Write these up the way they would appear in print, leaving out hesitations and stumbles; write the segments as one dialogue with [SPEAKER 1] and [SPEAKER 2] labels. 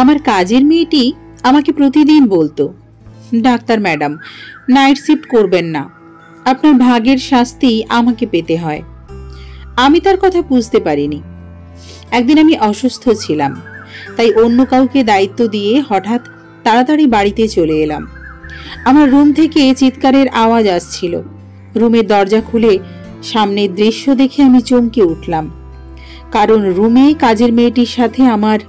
[SPEAKER 1] আমার কাজের মেয়েটি আমাকে প্রতিদিন বলতো, ডাক্তার ম্যাডাম, নাইট শিফট করবেন না, আপনার ভাগের শাস্তি আমাকে পেতে হয়। আমি তার কথা বুঝতে পারিনি। একদিন আমি অসুস্থ ছিলাম, তাই অন্য কাউকে দায়িত্ব দিয়ে হঠাৎ তাড়াতাড়ি বাড়িতে চলে এলাম। আমার রুম থেকে চিৎকারের আওয়াজ আসছিল। রুমের দরজা খুলে সামনের দৃশ্য দেখে আমি চমকে উঠলাম, কারণ রুমে কাজের মেয়েটির সাথে আমার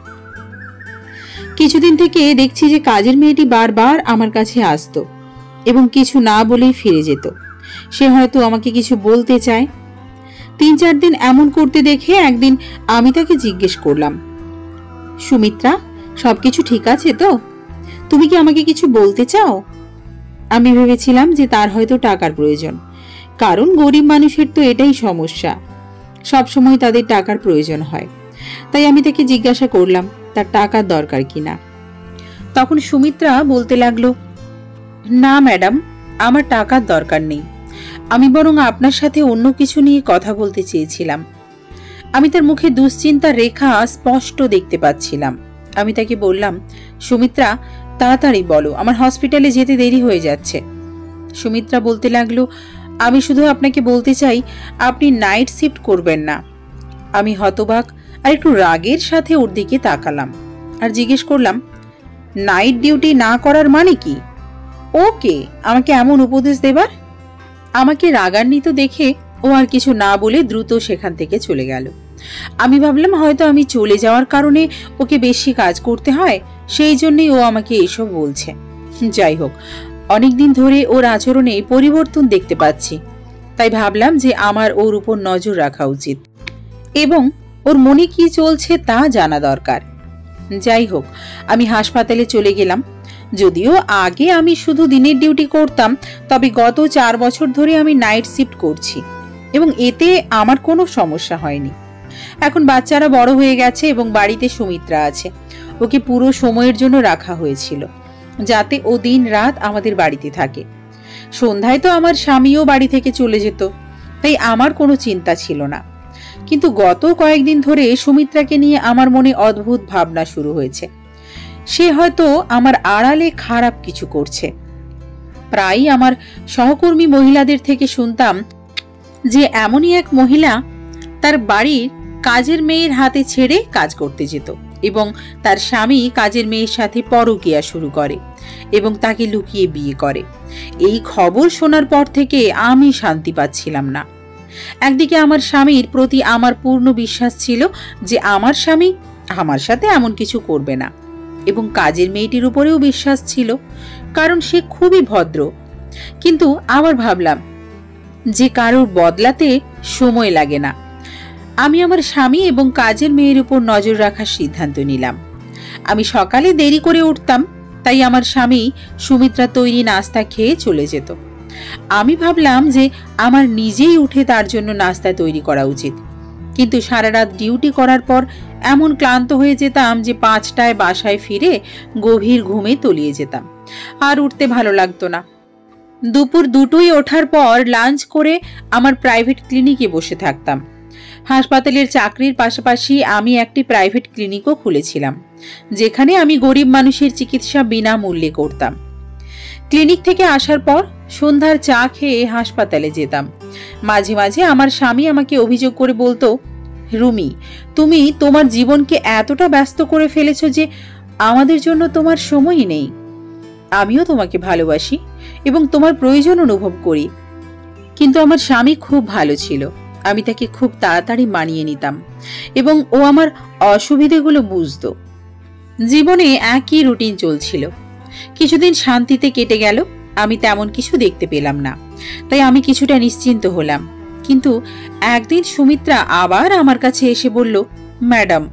[SPEAKER 1] কিছুদিন থেকে দেখছি যে কাজের মেয়েটি বারবার আমার কাছে আসতো এবং কিছু না বলেই ফিরে যেত। সে হয়তো আমাকে কিছু বলতে চায়। 3-4 দিন এমন করতে দেখে একদিন আমি তাকে জিজ্ঞেস করলাম, সুমিত্রা, সবকিছু ঠিক আছে তো? তুমি কি আমাকে কিছু বলতে চাও? আমি ভেবেছিলাম যে তার হয়তো টাকার প্রয়োজন, কারণ গরিব মানুষের তো এটাই সমস্যা, সবসময় তাদের টাকার প্রয়োজন হয়। তাই আমি তাকে জিজ্ঞাসা করলাম তার টাকার দরকার কিনা। তখন সুমিত্রা বলতে লাগলো, না ম্যাডাম, আমার টাকার দরকার নেই, আমি বরং আপনার সাথে অন্য কিছু নিয়ে কথা বলতে চেয়েছিলাম। আমি তার মুখে দুশ্চিন্তার রেখা স্পষ্ট দেখতে পাচ্ছিলাম। আমি তাকে বললাম, সুমিত্রা, তাড়াতাড়ি বলো, আমার হসপিটালে যেতে দেরি হয়ে যাচ্ছে। সুমিত্রা বলতে লাগলো, আমি শুধু আপনাকে বলতে চাই আপনি নাইট শিফট করবেন না। আমি হতবাক আর একটু রাগের সাথে ওর দিকে তাকালাম আর জিজ্ঞেস করলাম, নাইট ডিউটি না করার মানে কি? ওকে আমাকে এমন উপদেশ দেবার? আমাকে রাগান্বিত দেখে ও আর কিছু না বলে দ্রুত সেখান থেকে চলে গেল। আমি ভাবলাম হয়তো আমি চলে যাওয়ার কারণে ওকে বেশি কাজ করতে হয়, সেই জন্যই ও আমাকে এসব বলছে। যাই হোক, অনেকদিন ধরে ওর আচরণে পরিবর্তন দেখতে পাচ্ছি, তাই ভাবলাম যে আমার ওর উপর নজর রাখা উচিত এবং ওর মনে কি চলছে তা জানা দরকার। যাই হোক, আমি হাসপাতালে চলে গেলাম। যদিও আগে আমি শুধু দিনের ডিউটি করতাম, তবে গত 4 বছর ধরে আমি নাইট শিফট করছি এবং এতে আমার কোনো সমস্যা হয়নি। এখন বাচ্চারা বড় হয়ে গেছে এবং বাড়িতে সুমিত্রা আছে। ওকে পুরো সময়ের জন্য রাখা হয়েছিল, যাতে ও দিন রাত আমাদের বাড়িতে থাকে। সন্ধ্যায় তো আমার স্বামীও বাড়ি থেকে চলে যেত, তাই আমার কোনো চিন্তা ছিল না। কিন্তু গত কয়েকদিন ধরে সুমিত্রাকে নিয়ে আমার মনে অদ্ভুত ভাবনা শুরু হয়েছে। সে হয়তো আমার আড়ালে খারাপ কিছু করছে। প্রায়ই আমার সহকর্মী মহিলাদের থেকে শুনতাম যে এমনই এক মহিলা তার বাড়ির কাজের মেয়ের হাতে ছেড়ে কাজ করতে যেত এবং তার স্বামী কাজের মেয়ের সাথে পরকীয়া শুরু করে এবং তাকে লুকিয়ে বিয়ে করে। এই খবর শোনার পর থেকে আমি শান্তি পাচ্ছিলাম না। একদিকে আমার স্বামীর প্রতি আমার পূর্ণ বিশ্বাস ছিল যে আমার স্বামী আমার সাথে এমন কিছু করবে না, এবং কাজের মেয়েটির উপরেও বিশ্বাস ছিল, কারণ সে খুবই ভদ্র। কিন্তু আবার ভাবলাম যে কারোর বদলাতে সময় লাগে না। আমি আমার স্বামী এবং কাজের মেয়ের উপর নজর রাখার সিদ্ধান্ত নিলাম। আমি সকালে দেরি করে উঠতাম, তাই আমার স্বামী সুমিত্রা তৈরি নাস্তা খেয়ে চলে যেত। আমি ভাবলাম যে আমার নিজেই উঠে তার জন্য নাস্তা তৈরি করা উচিত, কিন্তু সারা রাত ডিউটি করার পর এমন ক্লান্ত হয়ে যেতাম যে 5টায় বাসায় ফিরে গভীর ঘুমে তলিয়ে যেতাম, আর উঠতে ভালো লাগতো না। দুপুর 2টোয় ওঠার পর লাঞ্চ করে আমার প্রাইভেট ক্লিনিকে বসে থাকতাম। হাসপাতালের চাকরির পাশাপাশি আমি একটি প্রাইভেট ক্লিনিকও খুলেছিলাম, যেখানে আমি গরিব মানুষের চিকিৎসা বিনামূল্যে করতাম। ক্লিনিক থেকে আসার পর সন্ধ্যার চা খেয়ে হাসপাতালে যেতাম। মাঝে মাঝে আমার স্বামী আমাকে অভিযোগ করে বলতো, রুমি, তুমি তোমার জীবনকে এতটা ব্যস্ত করে ফেলেছো যে আমাদের জন্য তোমার সময়ই নেই। আমিও তোমাকে ভালোবাসি এবং তোমার প্রয়োজন অনুভব করি, কিন্তু আমার স্বামী খুব ভালো ছিল। আমি তাকে খুব তাড়াতাড়ি মানিয়ে নিতাম এবং ও আমার অসুবিধাগুলো বুঝতো। জীবনে একই রুটিন চলছিল। কিছুদিন শান্তিতে কেটে গেল, আমি তেমন কিছু দেখতে পেলাম না, তাই আমি কিছুটা নিশ্চিন্ত হলাম। কিন্তু একদিন সুমিত্রা আবার আমার কাছে এসে বলল, ম্যাডাম,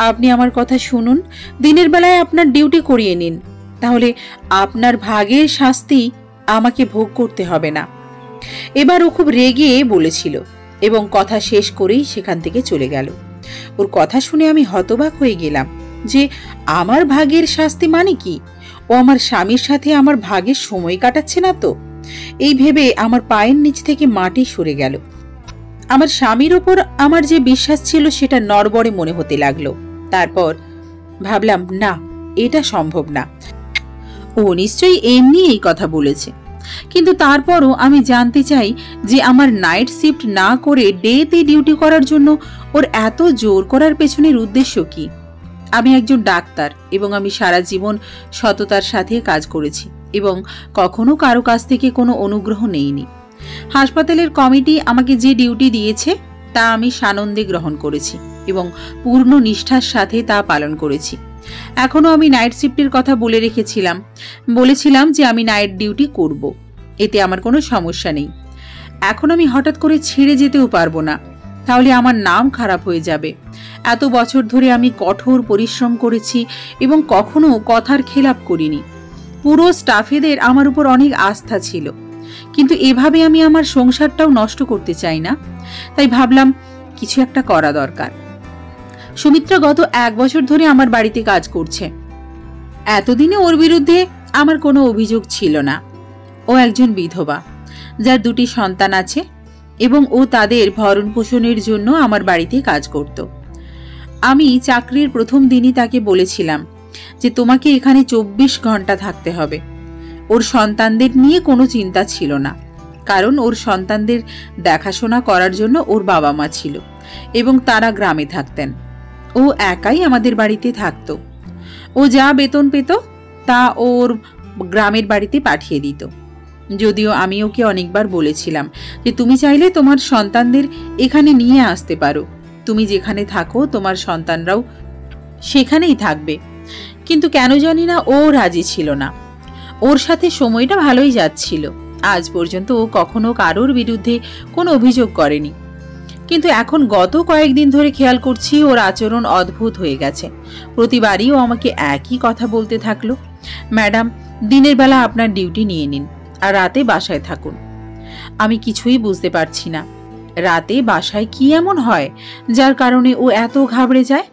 [SPEAKER 1] আপনি আমার কথা শুনুন, দিনের বেলায় আপনার ডিউটি করিয়ে নিন, তাহলে আপনার ভাগের শাস্তি আমাকে ভোগ করতে হবে না। এবার ও খুব রেগে বলেছিল এবং কথা শেষ করেই সেখান থেকে চলে গেল। ওর কথা শুনে আমি হতবাক হয়ে গেলাম যে আমার ভাগের শাস্তি মানে কি? ও আমার স্বামীর সাথে আমার ভাগের সময় কাটাচ্ছে না তো? এই ভেবে আমার পায়ের নিচ থেকে মাটি সরে গেল। আমার স্বামীর ওপর আমার যে বিশ্বাস ছিল সেটা নড়বড়ে মনে হতে লাগলো। তারপর ভাবলাম, না, এটা সম্ভব না। ও নিশ্চয়ই এমনি এই কথা বলেছে। কিন্তু তারপরও আমি জানতে চাই যে আমার নাইট শিফট না করে ডেতে ডিউটি করার জন্য ওর এত জোর করার পেছনের উদ্দেশ্য কি? আমি একজন ডাক্তার এবং আমি সারা জীবন সততার সাথে কাজ করেছি এবং কখনো কারো কাছ থেকে কোনো অনুগ্রহ নেইনি। হাসপাতালের কমিটি আমাকে যে ডিউটি দিয়েছে তা আমি সানন্দে গ্রহণ করেছি এবং পূর্ণ নিষ্ঠার সাথে তা পালন করেছি। এখনো আমি নাইট শিফটের কথা বলেছিলাম যে আমি নাইট ডিউটি করব, এতে আমার কোনো সমস্যা নেই। এখন আমি হঠাৎ করে ছেড়ে যেতেও পারবো না, তাহলে আমার নাম খারাপ হয়ে যাবে। এত বছর ধরে আমি কঠোর পরিশ্রম করেছি এবং কখনো কথার খেলাপ করিনি। পুরো স্টাফেদের আমার উপর অনেক আস্থা ছিল, কিন্তু এভাবে আমি আমার সংসারটাও নষ্ট করতে চাই না। তাই ভাবলাম কিছু একটা করা দরকার। সুমিত্রা গত 1 বছর ধরে আমার বাড়িতে কাজ করছে। এতদিনে ওর বিরুদ্ধে আমার কোনো অভিযোগ ছিল না। ও একজন বিধবা যার 2টি সন্তান আছে এবং ও তাদের ভরণ পোষণের জন্য আমার বাড়িতে কাজ করত। আমি চাকরির প্রথম দিনই তাকে বলেছিলাম যে তোমাকে এখানে 24 ঘন্টা থাকতে হবে। ওর সন্তানদের নিয়ে কোনো চিন্তা ছিল না, কারণ ওর সন্তানদের দেখাশোনা করার জন্য ওর বাবা মা ছিল এবং তারা গ্রামে থাকতেন। ও একাই আমাদের বাড়িতে থাকত। ও যা বেতন পেত তা ওর গ্রামের বাড়িতে পাঠিয়ে দিত। যদিও আমি ওকে অনেকবার বলেছিলাম যে তুমি চাইলে তোমার সন্তানদের এখানে নিয়ে আসতে পারো, তুমি যেখানে থাকো তোমার সন্তানরাও সেখানেই থাকবে, কিন্তু কেন জানি না ও রাজি ছিল না। ওর সাথে সময়টা ভালোই যাচ্ছিল। আজ পর্যন্ত ও কখনো কারোর বিরুদ্ধে কোনো অভিযোগ করেনি, কিন্তু এখন গত কয়েকদিন ধরে খেয়াল করছি ওর আচরণ অদ্ভুত হয়ে গেছে। প্রতিবারই ও আমাকে একই কথা বলতে থাকলো, ম্যাডাম দিনের বেলা আপনার ডিউটি নিয়ে নিন আর রাতে বাসায় থাকুন। আমি কিছুই বুঝতে পারছি না রাতে বাসায় কি এমন হয় যার কারণে ও এত ঘাবড়ে যায়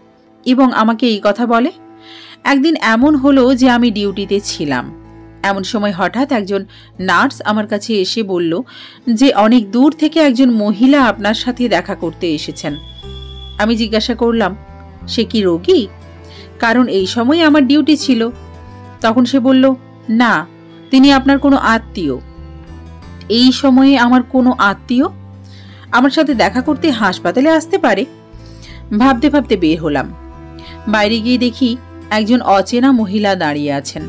[SPEAKER 1] এবং আমাকে এই কথা বলে। একদিন এমন হলো যে আমি ডিউটিতে ছিলাম, এমন সময় হঠাৎ একজন নার্স আমার কাছে এসে বলল যে অনেক দূর থেকে একজন মহিলা আপনার সাথে দেখা করতে এসেছেন। আমি জিজ্ঞাসা করলাম সে কি রোগী, কারণ এই সময় আমার ডিউটি ছিল। তখন সে বলল না, তিনি আপনার কোনো আত্মীয়। এই সময়ে আমার কোনো আত্মীয় আমার সাথে দেখা করতে হাসপাতালে আসতে পারে? ভাবতে ভাবতে বের হলাম। বাইরে গিয়ে দেখি একজন অচেনা মহিলা দাঁড়িয়ে আছেন।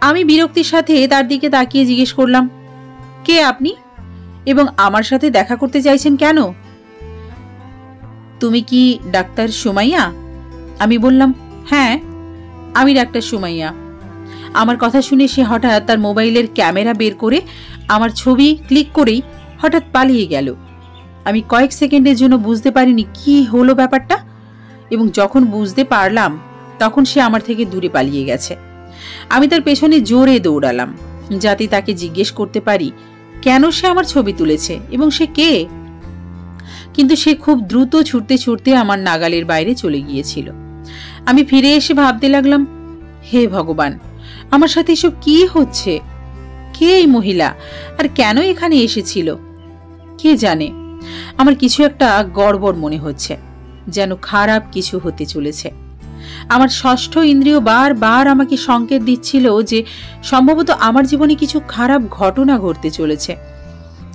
[SPEAKER 1] আমি বিরক্তির সাথে তার দিকে তাকিয়ে জিজ্ঞেস করলাম, কে আপনি এবং আমার সাথে দেখা করতে চাইছেন কেন? তুমি কি ডাক্তার সুমাইয়া? আমি বললাম, হ্যাঁ আমি ডাক্তার সুমাইয়া। আমার কথা শুনে সে হঠাৎ তার মোবাইলের ক্যামেরা বের করে আমার ছবি ক্লিক করেই হঠাৎ পালিয়ে গেল। আমি কয়েক সেকেন্ডের জন্য বুঝতে পারিনি কি হলো ব্যাপারটা, এবং যখন বুঝতে পারলাম তখন সে আমার থেকে দূরে পালিয়ে গেছে। আমি তার পেছনে জোরে দৌড়ালাম যাতে তাকে জিজ্ঞেস করতে পারি কেন সে আমার ছবি তুলেছে এবং সে কে, কিন্তু সে খুব দ্রুত ছুটতে ছুটতে আমার নাগালের বাইরে চলে গিয়েছিল। আমি ফিরে এসে ভাবতে লাগলাম, হে ভগবান, আমার সাথে এসব কি হচ্ছে? কে এই মহিলা আর কেন এখানে এসেছিল? কে জানে। আমার কিছু একটা গড়বড় মনে হচ্ছে, যেন খারাপ কিছু হতে চলেছে। আমার ষষ্ঠ ইন্দ্রিয় বারবার আমাকে সংকেত দিচ্ছিল যে সম্ভবত আমার জীবনে কিছু খারাপ ঘটনা ঘটতে চলেছে।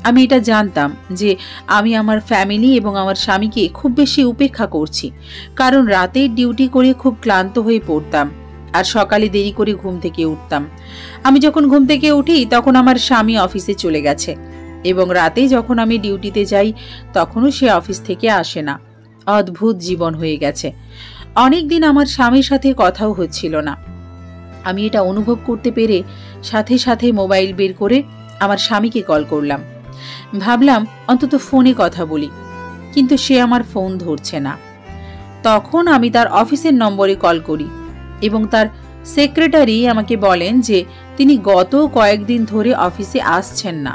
[SPEAKER 1] আমি এটা জানতাম যে আমি আমার ফ্যামিলি এবং আমার স্বামীকে খুব বেশি উপেক্ষা করছি, কারণ রাতের ডিউটি করে খুব ক্লান্ত হয়ে পড়তাম আর সকালে দেরি করে ঘুম থেকে উঠতাম। আমি যখন ঘুম থেকে উঠি তখন আমার স্বামী অফিসে চলে গেছে এবং রাতে যখন আমি ডিউটিতে যাই তখনও সে অফিস থেকে আসে না। অদ্ভুত জীবন হয়ে গেছে। অনেকদিন আমার স্বামীর সাথে কথাও হচ্ছিল না। আমি এটা অনুভব করতে পেরে সাথে সাথে মোবাইল বের করে আমার স্বামীকে কল করলাম। ভাবলাম অন্তত ফোনে কথা বলি, কিন্তু সে আমার ফোন ধরছে না। তখন আমি তার অফিসের নম্বরে কল করি এবং তার সেক্রেটারি আমাকে বলেন যে তিনি গত কয়েকদিন ধরে অফিসে আসছেন না।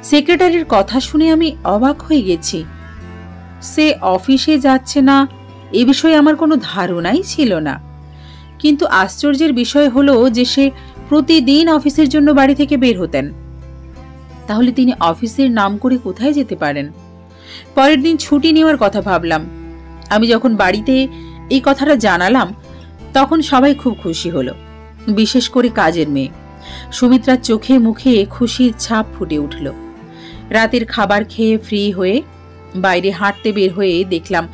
[SPEAKER 1] সেক্রেটারির কথা শুনে আমি অবাক হয়ে গেছি। সে অফিসে যাচ্ছে না এ বিষয়ে আমার কোনো ধারণাই ছিল না, কিন্তু আশ্চর্যের বিষয় হলো যে সে প্রতিদিন অফিসের জন্য বাড়ি থেকে বের হতেন। তাহলে তিনি অফিসের নাম করে কোথায় যেতে পারেন? পরের দিন ছুটি নেওয়ার কথা ভাবলাম। আমি যখন বাড়িতে এই কথাটা জানালাম তখন সবাই খুব খুশি হলো, বিশেষ করে কাজের মেয়ে। সুমিত্রার চোখে মুখে খুশির ছাপ ফুটে উঠল। রাতের খাবার খেয়ে ফ্রি হয়ে বাইরে হাঁটতে বের হয়ে দেখলাম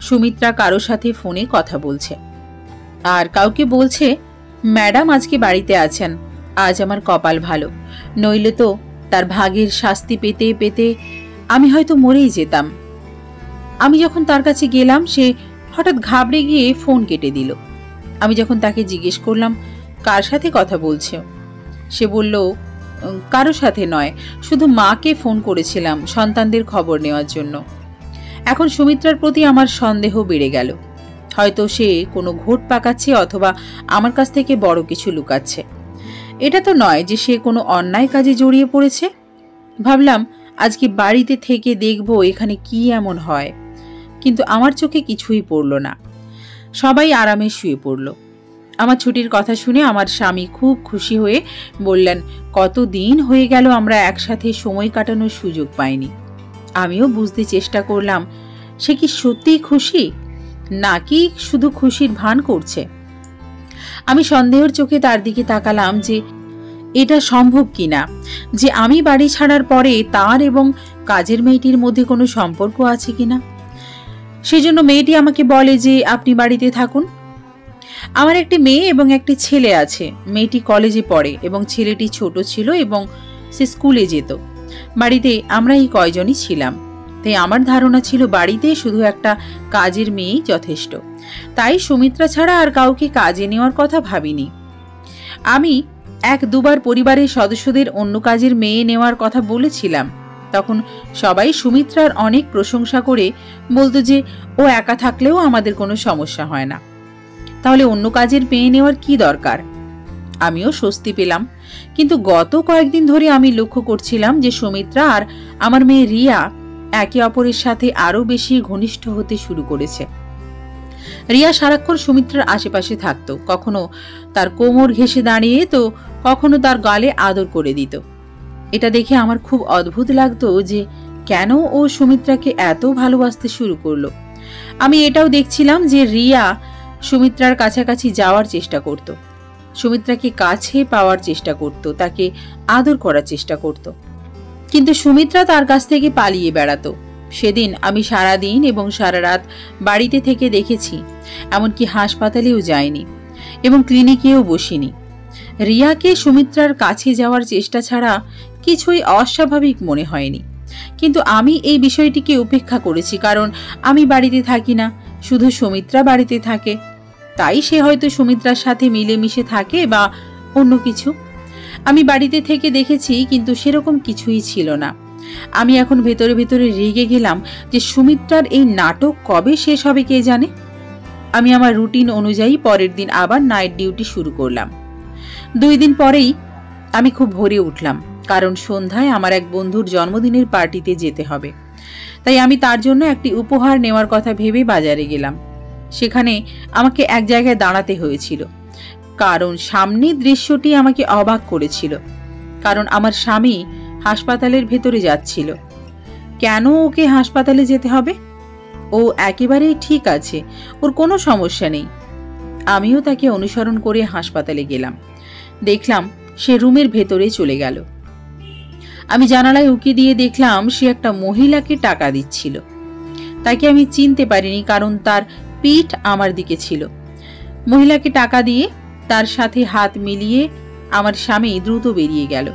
[SPEAKER 1] সুমিত্রা কারো সাথে ফোনে কথা বলছে, আর কাউকে বলছে, ম্যাডাম আজকে বাড়িতে আছেন, আজ আমার কপাল ভালো, নইলে তো তার ভাগের শাস্তি পেতে পেতে আমি হয়তো মরেই যেতাম। আমি যখন তার কাছে গেলাম, সে হঠাৎ ঘাবড়ে গিয়ে ফোন কেটে দিল। আমি যখন তাকে জিজ্ঞেস করলাম কার সাথে কথা বলছে, সে বলল, কারো সাথে নয়, শুধু মাকে ফোন করেছিলাম সন্তানদের খবর নেওয়ার জন্য। এখন সুমিত্রার প্রতি আমার সন্দেহ বেড়ে গেল। হয়তো সে কোনো ঘোট পাকাচ্ছে অথবা আমার কাছ থেকে বড় কিছু লুকাচ্ছে। এটা তো নয় যে সে কোনো অন্যায় কাজে জড়িয়ে পড়েছে। ভাবলাম আজকে বাড়িতে থেকে দেখব এখানে কি এমন হয়, কিন্তু আমার চোখে কিছুই পড়ল না। সবাই আরামে শুয়ে পড়ল। আমার ছুটির কথা শুনে আমার স্বামী খুব খুশি হয়ে বললেন, কতদিন হয়ে গেল আমরা একসাথে সময় কাটানোর সুযোগ পাইনি। আমিও বুঝতে চেষ্টা করলাম সে কি সত্যিই খুশি নাকি শুধু খুশির ভান করছে। আমি সন্দেহের চোখে তার দিকে তাকালাম যে এটা সম্ভব কিনা, যে আমি বাড়ি ছাড়ার পরে তার এবং কাজের মেয়েটির মধ্যে কোনো সম্পর্ক আছে কিনা। সেজন্য মেয়েটি আমাকে বলে যে আপনি বাড়িতে থাকুন। আমার একটি মেয়ে এবং একটি ছেলে আছে। মেয়েটি কলেজে পড়ে এবং ছেলেটি ছোট ছিল এবং সে স্কুলে যেত। বাড়িতে আমরা এই কয়জনই ছিলাম, তাই আমার ধারণা ছিল বাড়িতে শুধু একটা কাজের মেয়েই যথেষ্ট। তাই সুমিত্রা ছাড়া আর কাউকে কাজে নেওয়ার কথা ভাবিনি। আমি এক দুবার পরিবারের সদস্যদের অন্য কাজের মেয়ে নেওয়ার কথা বলেছিলাম। তখন সবাই সুমিত্রার অনেক প্রশংসা করে বলতো যে ও একা থাকলেও আমাদের কোনো সমস্যা হয় না, তাহলে অন্য কাজের মেয়ে নেওয়ার কি দরকার। আমিও স্বস্তি পেলাম। কিন্তু গত কয়েকদিন ধরে আমি লক্ষ্য করছিলাম যে সুমিত্রা আর আমার মেয়ে রিয়া একে অপরের সাথে আরো বেশি ঘনিষ্ঠ হতে শুরু করেছে। রিয়া সারাক্ষণ সুমিত্রার আশেপাশে থাকতো, কখনো তার কোমর ঘেঁষে দাঁড়িয়ে তো কখনো তার গালে আদর করে দিত। এটা দেখে আমার খুব অদ্ভুত লাগতো যে কেন ও সুমিত্রাকে এত ভালোবাসতে শুরু করলো। আমি এটাও দেখছিলাম যে রিয়া সুমিত্রার কাছাকাছি যাওয়ার চেষ্টা করত, সুমিত্রাকে কাছে পাওয়ার চেষ্টা করত, তাকে আদর করার চেষ্টা করত, কিন্তু সুমিত্রা তার কাছ থেকে পালিয়ে বেড়াতো। সেদিন আমি সারা দিন এবং সারা রাত বাড়িতে থেকে দেখেছি, এমনকি হাসপাতালেও যায়নি এবং ক্লিনিকেও বসিনি। রিয়াকে সুমিত্রার কাছে যাওয়ার চেষ্টা ছাড়া কিছুই অস্বাভাবিক মনে হয়নি। কিন্তু আমি এই বিষয়টিকে উপেক্ষা করেছি, কারণ আমি বাড়িতে থাকি না, শুধু সুমিত্রা বাড়িতে থাকে। তাই সে হয়তো সুমিত্রার সাথে মিলেমিশে থাকে বা অন্য কিছু। আমি বাড়িতে থেকে দেখেছি, কিন্তু সেরকম কিছুই ছিল না। আমি এখন ভেতরে ভেতরে রেগে গেলাম যে সুমিত্রার এই নাটক কবে শেষ হবে কে জানে। আমি আমার রুটিন অনুযায়ী পরের দিন আবার নাইট ডিউটি শুরু করলাম। 2 দিন পরেই আমি খুব ভোরে উঠলাম, কারণ সন্ধ্যায় আমার এক বন্ধুর জন্মদিনের পার্টিতে যেতে হবে। তাই আমি তার জন্য একটি উপহার নেওয়ার কথা ভেবে বাজারে গেলাম। সেখানে আমাকে এক জায়গায় দাঁড়াতে হয়েছিল, কারণ সামনের দৃশ্যটি আমাকে অবাক করেছিল। কারণ আমার স্বামী হাসপাতালের ভেতরে যাচ্ছিল। কেন ওকে হাসপাতালে যেতে হবে? ও একেবারেই ঠিক আছে, ওর কোনো সমস্যা নেই। আমিও তাকে অনুসরণ করে হাসপাতালে গেলাম। দেখলাম সে রুমের ভেতরে চলে গেল। আমি জানালায় উকি দিয়ে দেখলাম সে একটা মহিলাকে টাকা দিচ্ছিল। তাকে আমি চিনতে পারিনি, কারণ তার পিঠ আমার দিকে ছিল। মহিলাকে টাকা দিয়ে তার সাথে হাত মিলিয়ে আমার স্বামী দ্রুত বেরিয়ে গেল।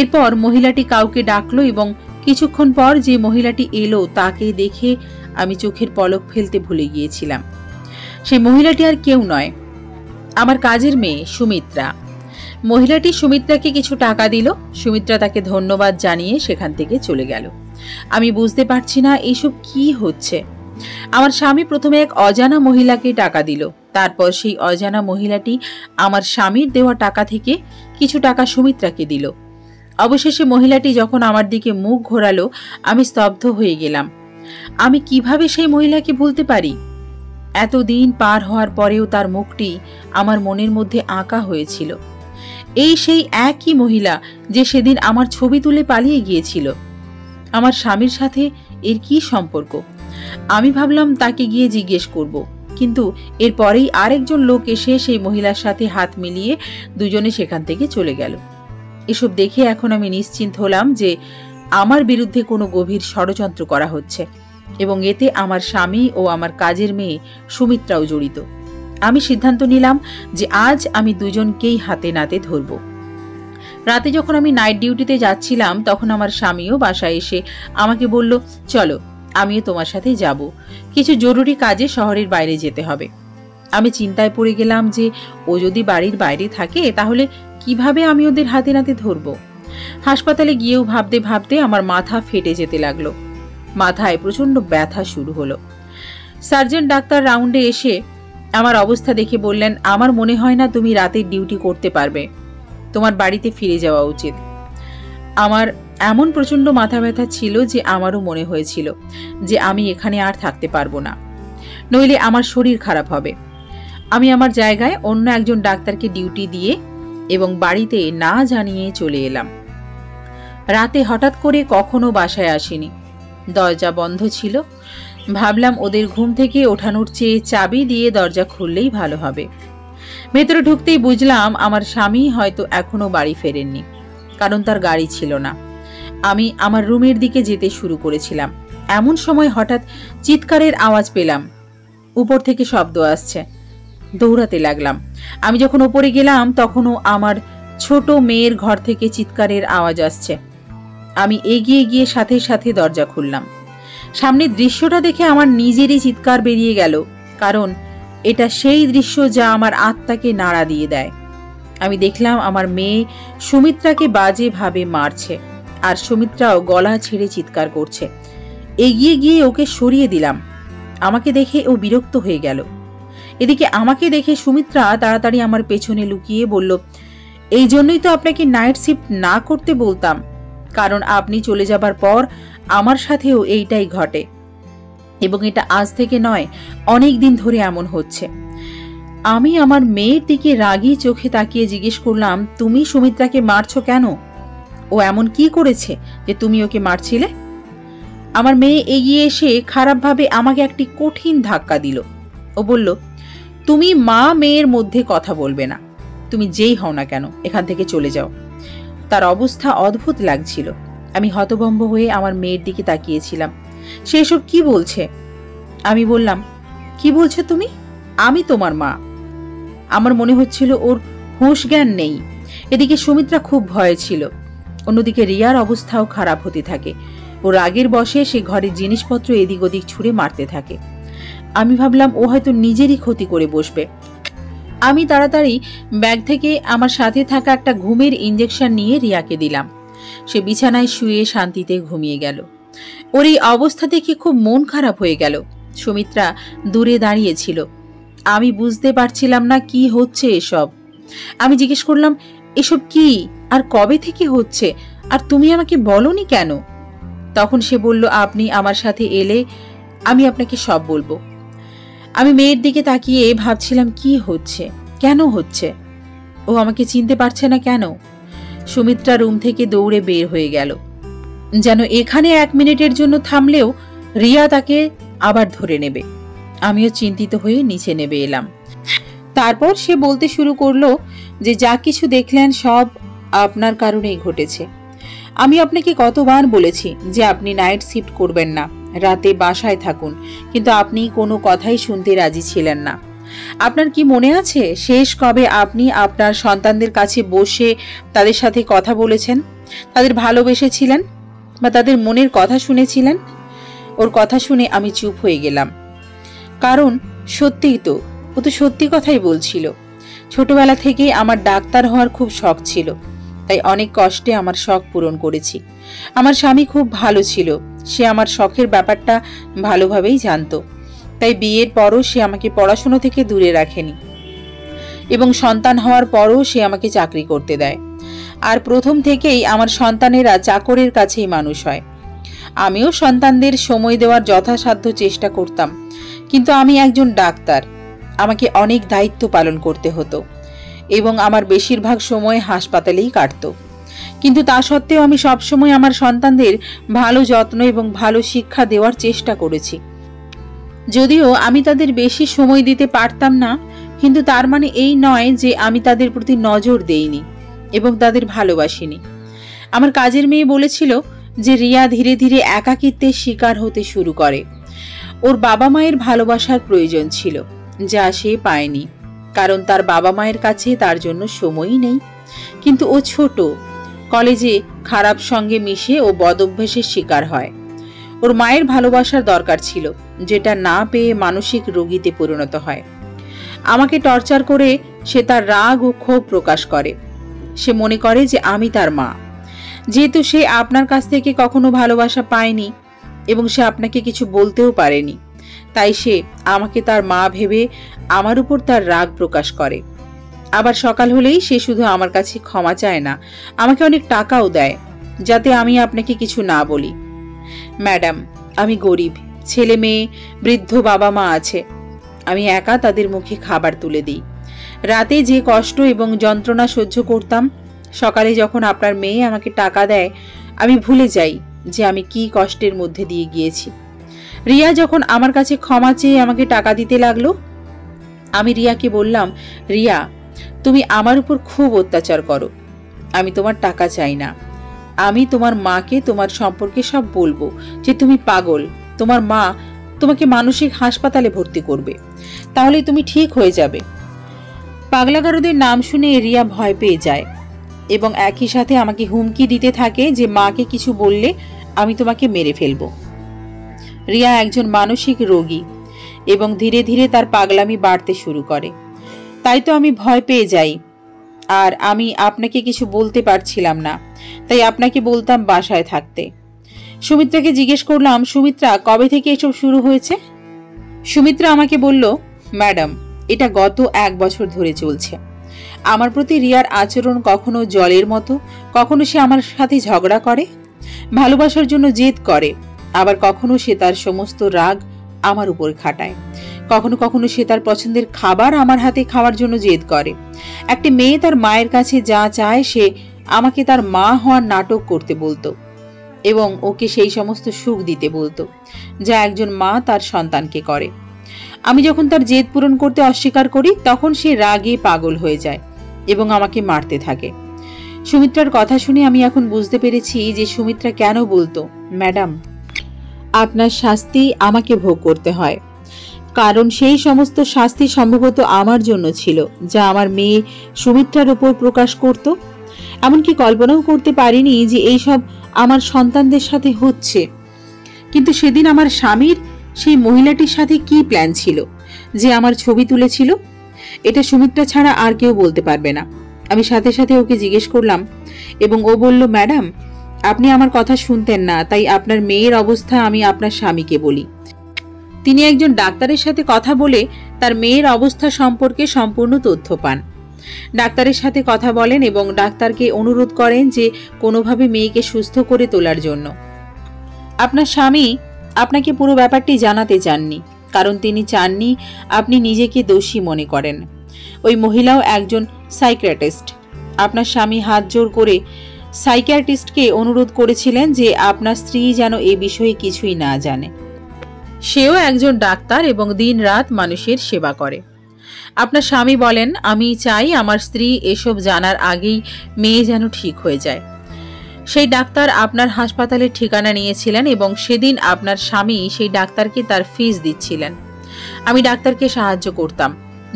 [SPEAKER 1] এরপর মহিলাটি কাউকে ডাকলো এবং কিছুক্ষণ পর যে মহিলাটি এলো তাকে দেখে আমি চোখের পলক ফেলতে ভুলে গিয়েছিলাম। সেই মহিলাটি আর কেউ নয়, আমার কাজের মেয়ে সুমিত্রা। মহিলাটি সুমিত্রাকে কিছু টাকা দিল। সুমিত্রা তাকে ধন্যবাদ জানিয়ে সেখান থেকে চলে গেল। আমি বুঝতে পারছি না এইসব কি হচ্ছে। আমার স্বামী প্রথমে এক অজানা মহিলাকে টাকা দিল, তারপর সেই অজানা মহিলাটি আমার স্বামীর দেওয়া টাকা থেকে কিছু টাকা সুমিত্রাকে দিল। অবশেষে মহিলাটি যখন আমার দিকে মুখ ঘোরালো, আমি স্তব্ধ হয়ে গেলাম। আমি কিভাবে সেই মহিলাকে ভুলতে পারি? এতদিন পার হওয়ার পরেও তার মুখটি আমার মনের মধ্যে আঁকা হয়েছিল। এই সেই একই মহিলা যে সেদিন আমার ছবি তুলে পালিয়ে গিয়েছিল। আমার স্বামীর সাথে এর কি সম্পর্ক? আমি ভাবলাম তাকে গিয়ে জিজ্ঞেস করব, কিন্তু এরপরেই আরেকজন লোক এসে সেই মহিলার সাথে হাত মিলিয়ে দুজনে সেখান থেকে চলে গেল। এসব দেখে এখন আমি নিশ্চিন্ত হলাম যে আমার বিরুদ্ধে কোনো গভীর ষড়যন্ত্র করা হচ্ছে এবং এতে আমার স্বামী ও আমার কাজের মেয়ে সুমিত্রাও জড়িত। আমি সিদ্ধান্ত নিলাম যে আজ আমি দুজনকেই হাতে নাতে ধরব। রাতে যখন আমি নাইট ডিউটিতে যাচ্ছিলাম তখন আমার স্বামীও বাসায় এসে আমাকে বলল, চলো আমিও তোমার সাথে যাব, কিছু জরুরি কাজে শহরের বাইরে যেতে হবে। আমি চিন্তায় পড়ে গেলাম যে ও যদি বাড়ির বাইরে থাকে তাহলে কিভাবে আমি ওদের হাতে নাতে ধরব। হাসপাতালে গিয়েও ভাবতে ভাবতে আমার মাথা ফেটে যেতে লাগলো, মাথায় প্রচন্ড ব্যথা শুরু হলো। সার্জন ডাক্তার রাউন্ডে এসে আমার অবস্থা দেখে বললেন, আমার মনে হয় না তুমি রাতের ডিউটি করতে পারবে, তোমার বাড়িতে ফিরে যাওয়া উচিত। আমার এমন প্রচন্ড মাথা ব্যথা ছিল যে আমারও মনে হয়েছিল যে আমি এখানে আর থাকতে পারবো না, নইলে আমার শরীর খারাপ হবে। আমি আমার জায়গায় অন্য একজন ডাক্তারকে ডিউটি দিয়ে এবং বাড়িতে না জানিয়ে চলে এলাম। রাতে হঠাৎ করে কখনো বাসায় আসিনি, দরজা বন্ধ ছিল। ভাবলাম ওদের ঘুম থেকে ওঠানোর চেয়ে চাবি দিয়ে দরজা খুললেই ভালো হবে। ভেতরে ঢুকতেই বুঝলাম আমার স্বামী হয়তো এখনো বাড়ি ফেরেননি, কারণ তার গাড়ি ছিল না। আমি আমার রুমের দিকে যেতে শুরু করেছিলাম, এমন সময় হঠাৎ চিৎকারের আওয়াজ পেলাম। উপর থেকে শব্দ আসছে, দৌড়াতে লাগলাম। আমি যখন ওপরে গেলাম তখনও আমার ছোট মেয়ের ঘর থেকে চিৎকারের আওয়াজ আসছে। আমি এগিয়ে গিয়ে সাথে সাথে দরজা খুললাম। সামনের দৃশ্যটা দেখে আমার নিজেরই চিৎকার বেরিয়ে গেল, কারণ এটা সেই দৃশ্য যা আমার আত্মাকে নাড়া দিয়ে দেয়। আমি দেখলাম আমার মেয়ে সুমিত্রাকে বাজে ভাবে মারছে, আর সুমিত্রাও গলা ছেড়ে চিৎকার করছে। এগিয়ে গিয়ে ওকে সরিয়ে দিলাম। আমাকে দেখে ও বিরক্ত হয়ে গেল। এদিকে আমাকে দেখে সুমিত্রা তাড়াতাড়ি আমার পেছনে লুকিয়ে বলল, এই জন্যই তো আপনাকে নাইট শিফট না করতে বলতাম, কারণ আপনি চলে যাবার পর আমার সাথেও এইটাই ঘটে, এবং এটা আজ থেকে নয়, অনেক দিন ধরে এমন হচ্ছে। আমি আমার মেয়ের দিকে রাগী চোখে তাকিয়ে জিজ্ঞেস করলাম, তুমি সুমিত্রাকে মারছো কেন? ও এমন কি করেছে যে তুমি ওকে মারছিলে? আমার মেয়ে এগিয়ে এসে খারাপভাবে আমাকে একটি কঠিন ধাক্কা দিল। ও বলল, তুমি মা মেয়ের মধ্যে কথা বলবে না, তুমি যেই হও না কেন এখান থেকে চলে যাও। তার অবস্থা অদ্ভুত লাগছিল। আমি হতভম্ব হয়ে আমার মেয়ের দিকে তাকিয়েছিলাম। সে এসব কি বলছে? আমি বললাম, কি বলছো তুমি? আমি তোমার মা। আমার মনে হচ্ছিল ওর হুঁশ জ্ঞান নেই। এদিকে সুমিত্রা খুব ভয়ে ছিল, অন্যদিকে রিয়ার অবস্থাও খারাপ হতে থাকে। ও রাগের বশে সে ঘরের জিনিসপত্র এদিক ওদিক ছুঁড়ে মারতে থাকে। আমি ভাবলাম ও হয়তো নিজেরই ক্ষতি করে বসবে। আমি তাড়াতাড়ি ব্যাগ থেকে আমার সাথে থাকা একটা ঘুমের ইঞ্জেকশন নিয়ে রিয়াকে দিলাম। সে বিছানায় শুয়ে শান্তিতে ঘুমিয়ে গেল। ওর এই অবস্থা দেখে খুব মন খারাপ হয়ে গেল। সুমিত্রা দূরে দাঁড়িয়েছিল। আমি বুঝতে পারছিলাম না কি হচ্ছে এসব। আমি জিজ্ঞেস করলাম, এসব কি আর কবে থেকে হচ্ছে, আর তুমি আমাকে বলনি কেন? তখন সে বলল, আপনি আমার সাথে এলে আমি আপনাকে সব বলবো। আমি মেয়ের দিকে তাকিয়ে ভাবছিলাম কি হচ্ছে, কেন হচ্ছে, ও আমাকে চিনতে পারছে না কেন? সুমিত্রা রুম থেকে দৌড়ে বের হয়ে গেল, যেন এখানে 1 মিনিটের জন্য থামলেও রিয়া তাকে আবার ধরে নেবে। আমিও চিন্তিত হয়ে নিচে নেমে এলাম। তারপর সে বলতে শুরু করলো যে যা কিছু দেখলেন সব আপনার কারণেই ঘটেছে। আমি আপনাকে কতবার বলেছি যে আপনি নাইট শিফট করবেন না, রাতে বাসায় থাকুন, কিন্তু আপনি কোনো কথাই শুনতে রাজি ছিলেন না। আপনার কি মনে আছে শেষ কবে আপনি আপনার সন্তানদের কাছে বসে তাদের সাথে কথা বলেছেন, তাদের ভালোবেসেছিলেন বা তাদের মনের কথা শুনেছিলেন? ওর কথা শুনে আমি চুপ হয়ে গেলাম, কারণ সত্যিই তো, ও তো সত্যি কথাই বলছিল। ছোটবেলা থেকেই আমার ডাক্তার হওয়ার খুব শখ ছিল, তাই অনেক কষ্টে আমার শখ পূরণ করেছি। আমার স্বামী খুব ভালো ছিল, সে আমার শখের ব্যাপারটা ভালোভাবেই জানতো, তাই বিয়ের পরও সে আমাকে পড়াশোনা থেকে দূরে রাখেনি, এবং সন্তান হওয়ার পরও সে আমাকে চাকরি করতে দেয়। আর প্রথম থেকেই আমার সন্তানেরা চাকরের কাছেই মানুষ হয়। আমিও সন্তানদের সময় দেওয়ার যথাসাধ্য চেষ্টা করতাম, কিন্তু আমি একজন ডাক্তার, আমাকে অনেক দায়িত্ব পালন করতে হতো এবং আমার বেশিরভাগ সময় হাসপাতালেই কাটত। কিন্তু তা সত্ত্বেও আমি সবসময় আমার সন্তানদের ভালো যত্ন এবং ভালো শিক্ষা দেওয়ার চেষ্টা করেছি। যদিও আমি তাদের বেশি সময় দিতে পারতাম না, কিন্তু তার মানে এই নয় যে আমি তাদের প্রতি নজর দেইনি এবং তাদের ভালোবাসিনি। আমার কাজের মেয়ে বলেছিল যে রিয়া ধীরে ধীরে একাকিত্বের শিকার হতে শুরু করে। ওর বাবা মায়ের ভালোবাসার প্রয়োজন ছিল, যা সে পায়নি, কারণ তার বাবা মায়ের কাছে তার জন্য সময়ই নেই। কিন্তু ও ছোট, কলেজে খারাপ সঙ্গে মিশে ও বদঅভ্যাসের শিকার হয়। ওর মায়ের ভালোবাসার দরকার ছিল, যেটা না পেয়ে মানসিক রোগীতে পরিণত হয়। আমাকে টর্চার করে সে তার রাগ ও ক্ষোভ প্রকাশ করে। সে মনে করে যে আমি তার মা। যেহেতু সে আপনার কাছ থেকে কখনো ভালোবাসা পায়নি এবং সে আপনাকে কিছু বলতেও পারেনি, তাই সে আমাকে তার মা ভেবে আমার উপর তার রাগ প্রকাশ করে। আবার সকাল হলেই সে শুধু আমার কাছে ক্ষমা চায় না, আমাকে অনেক টাকাও দেয় যাতে আমি আপনাকে কিছু না বলি। ম্যাডাম, আমি গরিব, ছেলে মেয়ে, বৃদ্ধ বাবা মা আছে। আমি একা তাদের মুখে খাবার তুলে দিই। রাতে যে কষ্ট এবং যন্ত্রণা সহ্য করতাম, সকালে যখন আপনার মেয়ে আমাকে টাকা দেয় আমি ভুলে যাই যে আমি কি কষ্টের মধ্যে দিয়ে গিয়েছি। রিয়া যখন আমার কাছে ক্ষমা চেয়ে আমাকে টাকা দিতে লাগলো, আমি রিয়াকে বললাম, রিয়া, তুমি আমার উপর খুব অত্যাচার করো। আমি তোমার টাকা চাই না। আমি তোমার মাকে তোমার সম্পর্কে সব বলবো, যে তুমি পাগল। তোমার মা তোমাকে মানসিক হাসপাতালে ভর্তি করবে, তাহলেই তুমি ঠিক হয়ে যাবে। পাগলাগারদের নাম শুনে রিয়া ভয় পেয়ে যায় এবং একই সাথে আমাকে হুমকি দিতে থাকে যে মাকে কিছু বললে আমি তোমাকে মেরে ফেলবো। রিয়া একজন মানসিক রোগী এবং ধীরে ধীরে তার পাগলামি বাড়তে শুরু করে। তাই তো আমি ভয় পেয়ে যাই, আর আমি আপনাকে কিছু বলতে পারছিলাম না, তাই আপনাকে বলতাম বাসায় থাকতে। সুমিত্রাকে জিজ্ঞেস করলাম, সুমিত্রা, কবে থেকে এসব শুরু হয়েছে? সুমিত্রা আমাকে বলল, ম্যাডাম, এটা গত 1 বছর ধরে চলছে। আমার প্রতি রিয়ার আচরণ কখনো জলের মতো, কখনো সে আমার সাথে ঝগড়া করে, ভালোবাসার জন্য জেদ করে, আবার কখনো সে তার সমস্ত রাগ আমার উপর খাটায়। কখনো কখনো সে তার পছন্দের খাবার আমার হাতে খাওয়ার জন্য জেদ করে। একটি মেয়ে তার মায়ের কাছে যা চায় সে আমাকে তার মা হওয়ার নাটক করতে বলতো এবং ওকে সেই সমস্ত সুখ দিতে বলতো যা একজন মা তার সন্তানকে করে। আমি যখন তার জেদ পূরণ করতে অস্বীকার করি, তখন সে রাগে পাগল হয়ে যায় এবং আমাকে মারতে থাকে। সুমিত্রার কথা শুনে আমি এখন বুঝতে পেরেছি যে সুমিত্রা কেন বলতো, ম্যাডাম, আপনার শাস্তি আমাকে ভোগ করতে হয়, কারণ সেই সমস্ত শাস্তি সম্ভবত আমার জন্য ছিল, যা আমার মেয়ে সুমিত্রার উপর প্রকাশ করত। এমনকি কল্পনাও করতে পারিনি যে এইসব আমার সন্তানদের সাথে হচ্ছে। কিন্তু সেদিন আমার স্বামীর সেই মহিলাটির সাথে কি প্ল্যান ছিল যে আমার ছবি তুলেছিল, এটা সুমিত্রা ছাড়া আর কেউ বলতে পারবে না। আমি সাথে সাথে ওকে জিজ্ঞেস করলাম এবং ও বলল, ম্যাডাম, আপনি আমার কথা শুনতেন না, তাই আপনার মেয়ের অবস্থা আমি আপনার স্বামীকে বলি। তিনি একজন ডাক্তারের সাথে কথা বলে তার মেয়ের অবস্থা সম্পর্কে সম্পূর্ণ তথ্য পান। ডাক্তারের সাথে কথা বলেন এবং ডাক্তারকে অনুরোধ করেন যে কোনোভাবে মেয়েকে সুস্থ করে তোলার জন্য। আপনার স্বামী আপনাকে পুরো ব্যাপারটি জানাতে চাননি, কারণ তিনি চাননি আপনি নিজেকে দোষী মনে করেন। ওই মহিলাও একজন সাইকিয়াট্রিস্ট। আপনার স্বামী হাত জোর করে সাইকিয়াট্রিস্টকে অনুরোধ করেছিলেন যে আপনার স্ত্রী যেন এ বিষয়ে কিছুই না জানে। সেও একজন ডাক্তার এবং দিনরাত মানুষের সেবা করে। আপনার স্বামী বলেন, আমি চাই আমার স্ত্রী এসব জানার আগেই মেয়ে যেন ঠিক হয়ে যায়। সেই ডাক্তার আপনার হাসপাতালের ঠিকানা নিয়েছিলেন এবং সেদিন আপনার স্বামী সেই ডাক্তারকে তার ফিস দিচ্ছিলেন। আমি ডাক্তারকে সাহায্য করতাম।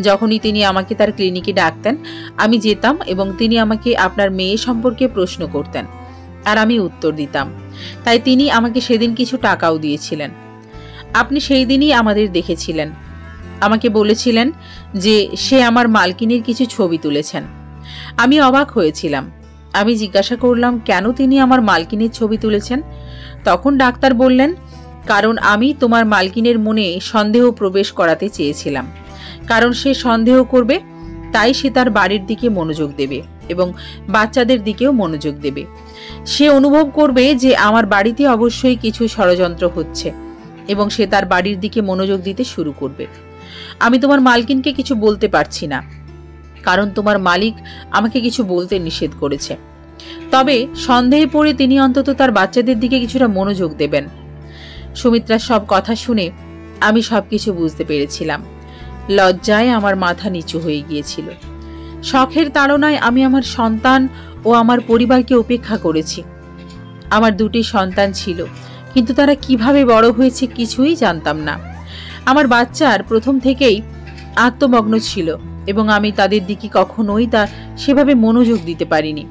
[SPEAKER 1] যখনই তিনি আমাকে তার ক্লিনিকে ডাকতেন, আমি যেতাম এবং তিনি আমাকে আপনার মেয়ে সম্পর্কে প্রশ্ন করতেন, আর আমি উত্তর দিতাম। তাই তিনি আমাকে সেদিন কিছু টাকাও দিয়েছিলেন। আপনি সেই দিনই আমাদের দেখেছিলেন। আমাকে বলেছিলেন যে সে আমার মালকিনীর কিছু ছবি তুলেছেন। আমি অবাক হয়েছিলাম। আমি জিজ্ঞাসা করলাম, কেন তিনি আমার মালকিনীর ছবি তুলেছেন? তখন ডাক্তার বললেন, কারণ আমি তোমার মালকিনের মনে সন্দেহ প্রবেশ করাতে চেয়েছিলাম। কারণ সে সন্দেহ করবে, তাই সে তার বাড়ির দিকে মনোযোগ দেবে এবং বাচ্চাদের দিকেও মনোযোগ দেবে। সে অনুভব করবে যে আমার বাড়িতে অবশ্যই কিছু ষড়যন্ত্র হচ্ছে এবং সে তার বাড়ির দিকে মনোযোগ দিতে শুরু করবে। আমি তোমার মালকিনকে কিছু বলতে পারছি না, কারণ তোমার মালিক আমাকে কিছু বলতে নিষেধ করেছে। তবে সন্দেহে পড়ে তিনি অন্তত তার বাচ্চাদের দিকে কিছুটা মনোযোগ দেবেন। সুমিত্রার সব কথা শুনে আমি সবকিছু বুঝতে পেরেছিলাম। লজ্জায় আমার মাথা নিচু হয়ে গিয়েছিল। শখের তাড়নায় আমি আমার সন্তান ও আমার পরিবারকে উপেক্ষা করেছি। আমার 2টি সন্তান ছিল, কিন্তু তারা কিভাবে বড় হয়েছে কিছুই জানতাম না। আমার বাচ্চার প্রথম থেকেই আত্মমগ্ন ছিল এবং আমি তাদের দিকে কখনোই সেভাবে মনোযোগ দিতে পারিনি,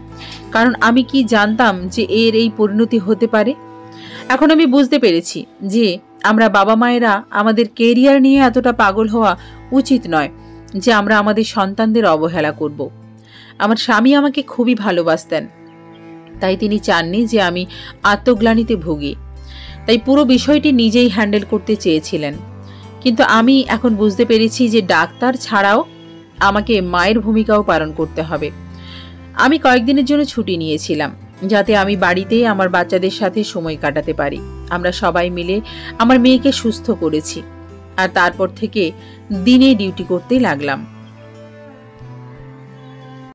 [SPEAKER 1] কারণ আমি কি জানতাম যে এর এই পরিণতি হতে পারে। এখন আমি বুঝতে পেরেছি যে আমরা বাবা মায়েরা আমাদের কেরিয়ার নিয়ে এতটা পাগল হওয়া উচিত নয় যে আমরা আমাদের সন্তানদের অবহেলা করব। আমার স্বামী আমাকে খুবই ভালোবাসতেন, তাই তিনি চাননি যে আমি আত্মগ্লানিতে ভুগি। তাই পুরো বিষয়টি নিজেই হ্যান্ডেল করতে চেয়েছিলেন। কিন্তু আমি এখন বুঝতে পেরেছি যে ডাক্তার ছাড়াও আমাকে মায়ের ভূমিকাও পালন করতে হবে। আমি কয়েকদিনের জন্য ছুটি নিয়েছিলাম, যাতে আমি বাড়িতেই আমার বাচ্চাদের সাথে সময় কাটাতে পারি। আমরা সবাই মিলে আমার মেয়েকে সুস্থ করেছি, আর তারপর থেকে দিনে ডিউটি করতেই লাগলাম।